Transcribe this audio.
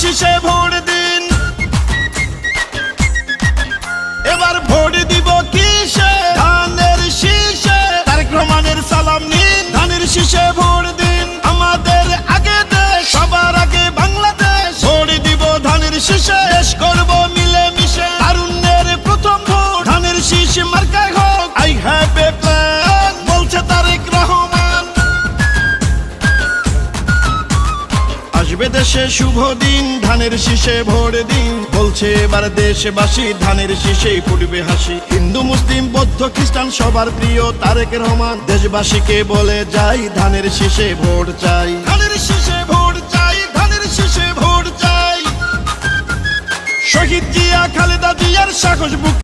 শীষে ভোট দিন। এবার ভোট দিব কিসে? ধানের শীষে। তারেক রহমানের সালাম নিন, ধানের শীষে ভোট দিন। আমাদের আগে দেশ, সবার আগে বাংলাদেশ। ভোট দিব ধানের শীষে, দেশ করব মিলে মিশে। তারুণ্যের প্রথম ভোট ধানের শীষ মার্কায় হোক। আই হ্যাভ এ প্ল্যান বলছে তারেক রহমান। আসবে দেশে শুভ দিন, ধানের শীষে ভোট দিন। বলছে এবার দেশবাসী, ধানের শীষেই ফুটবে হাসি। হিন্দু মুসলিম বৌদ্ধ খ্রিস্টান সবার প্রিয় তারেক রহমান। দেশবাসীকে বলে যাই, ধানের শীষে ভোট চাই। ধানের শীষে ভোট চাই, ধানের শীষে ভোট চাই। শহীদ জিয়া খালেদা জিয়ার সাহস বুক